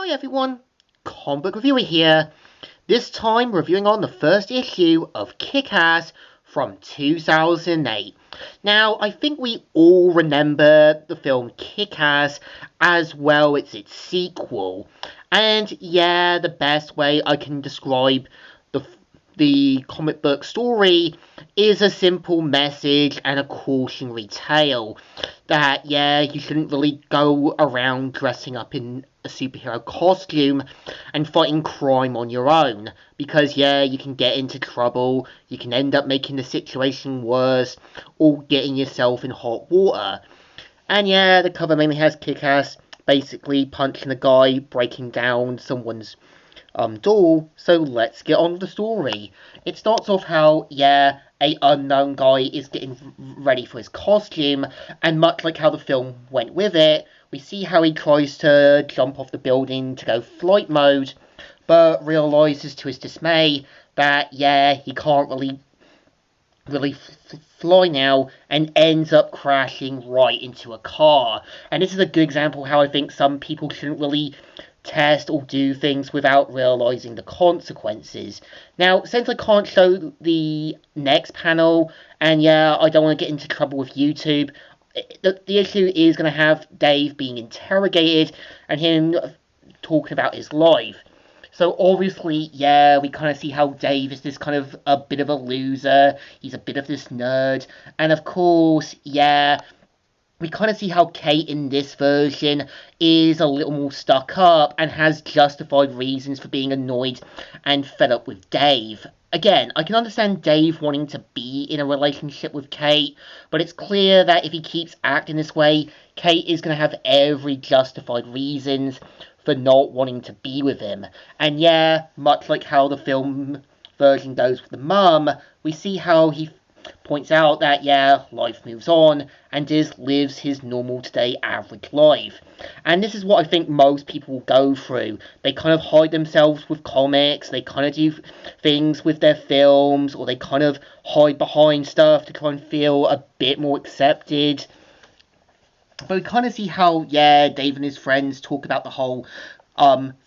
Hi everyone, Comic Book Reviewer here. This time reviewing on the first issue of Kick-Ass from 2008. Now, I think we all remember the film Kick-Ass as well as its sequel. And yeah, the best way I can describe the comic book story is a simple message and a cautionary tale that, yeah, you shouldn't really go around dressing up in a superhero costume and fighting crime on your own. Because, yeah, you can get into trouble, you can end up making the situation worse, or getting yourself in hot water. And yeah, the cover mainly has Kick-Ass basically punching a guy, breaking down someone's door, so let's get on with the story. It starts off how, yeah, a unknown guy is getting ready for his costume, and much like how the film went with it, we see how he tries to jump off the building to go flight mode, but realizes to his dismay that, yeah, he can't really fly now, and ends up crashing right into a car. And this is a good example how I think some people shouldn't really test or do things without realizing the consequences. Now, since I can't show the next panel, and yeah, I don't want to get into trouble with YouTube, the issue is going to have Dave being interrogated and him talking about his life. So obviously, yeah, we kind of see how Dave is this kind of a bit of a loser. He's a bit of this nerd. And of course, yeah, we kind of see how Kate in this version is a little more stuck up and has justified reasons for being annoyed and fed up with Dave. Again, I can understand Dave wanting to be in a relationship with Kate, but it's clear that if he keeps acting this way, Kate is going to have every justified reasons for not wanting to be with him. And yeah, much like how the film version goes with the mum, we see how he points out that, yeah, life moves on, and Diz lives his normal today average life. And this is what I think most people go through. They kind of hide themselves with comics, they kind of do things with their films, or they kind of hide behind stuff to try and feel a bit more accepted. But we kind of see how, yeah, Dave and his friends talk about the whole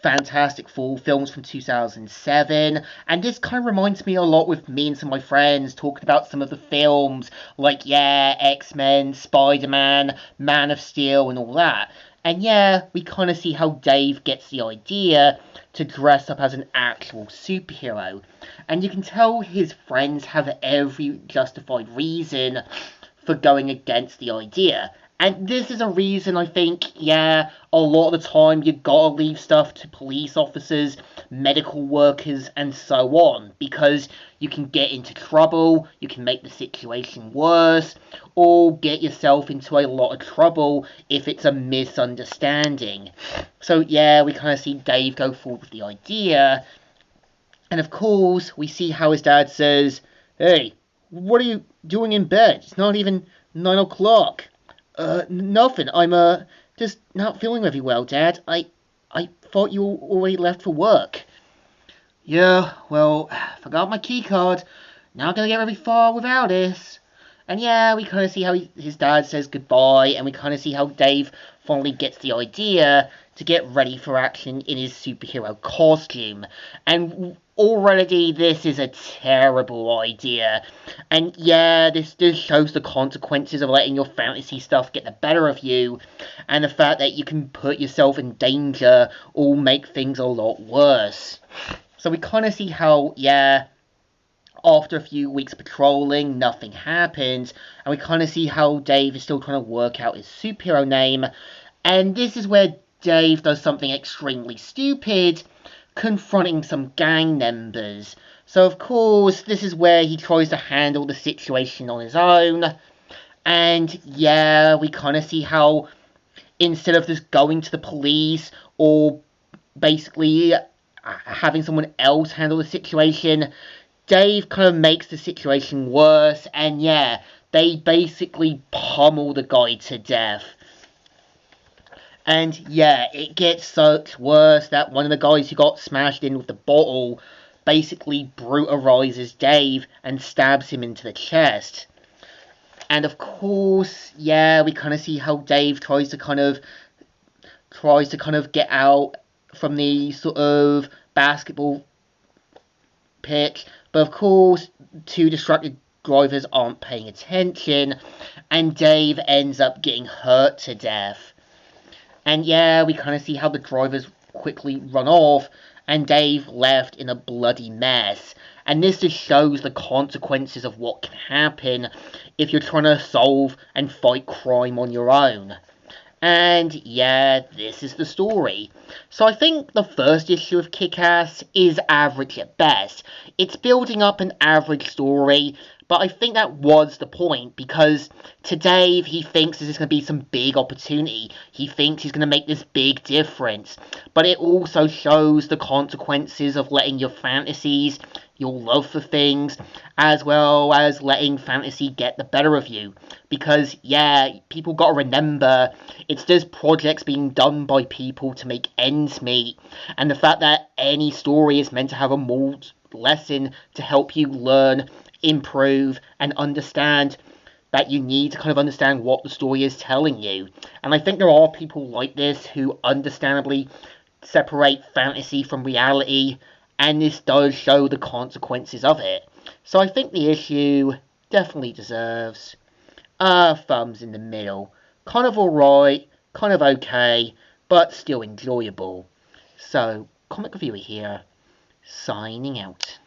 Fantastic Four films from 2007, and this kind of reminds me a lot with me and some of my friends talking about some of the films, like, yeah, X-Men, Spider-Man, Man of Steel, and all that. And yeah, we kind of see how Dave gets the idea to dress up as an actual superhero. And you can tell his friends have every justified reason for going against the idea. And this is a reason I think, yeah, a lot of the time you gotta leave stuff to police officers, medical workers, and so on, because you can get into trouble, you can make the situation worse, or get yourself into a lot of trouble if it's a misunderstanding. So yeah, we kind of see Dave go forward with the idea, and of course, we see how his dad says, "Hey, what are you doing in bed? It's not even 9 o'clock." Nothing. I'm, just not feeling very well, Dad. I thought you already left for work. Yeah, well, forgot my key card. Not gonna get very far without this. And yeah, we kind of see how his dad says goodbye, and we kind of see how Dave finally gets the idea to get ready for action in his superhero costume. And already this is a terrible idea. And yeah, this just shows the consequences of letting your fantasy stuff get the better of you, and the fact that you can put yourself in danger or make things a lot worse. So we kind of see how, yeah, after a few weeks patrolling, nothing happens, and we kind of see how Dave is still trying to work out his superhero name, and this is where Dave does something extremely stupid, confronting some gang members. So of course, this is where he tries to handle the situation on his own, and yeah, we kind of see how instead of just going to the police or basically having someone else handle the situation, Dave kind of makes the situation worse, and yeah, they basically pummel the guy to death. And yeah, it gets so much worse that one of the guys who got smashed in with the bottle basically brutalizes Dave and stabs him into the chest. And of course, yeah, we kind of see how Dave tries to kind of get out from the sort of basketball pitch, but of course, two distracted drivers aren't paying attention, and Dave ends up getting hurt to death. And yeah, we kind of see how the drivers quickly run off, and Dave left in a bloody mess. And this just shows the consequences of what can happen if you're trying to solve and fight crime on your own. And yeah, this is the story. So I think the first issue of Kick-Ass is average at best. It's building up an average story, but I think that was the point, because to Dave, he thinks this is going to be some big opportunity. He thinks he's going to make this big difference. But it also shows the consequences of letting your fantasies, your love for things, as well as letting fantasy get the better of you. Because, yeah, people gotta remember, it's just projects being done by people to make ends meet. And the fact that any story is meant to have a moral lesson to help you learn, improve, and understand that you need to kind of understand what the story is telling you. And I think there are people like this who understandably separate fantasy from reality, and this does show the consequences of it. So I think the issue definitely deserves a thumbs in the middle. Kind of alright, kind of okay, but still enjoyable. So, Comic Reviewer here, signing out.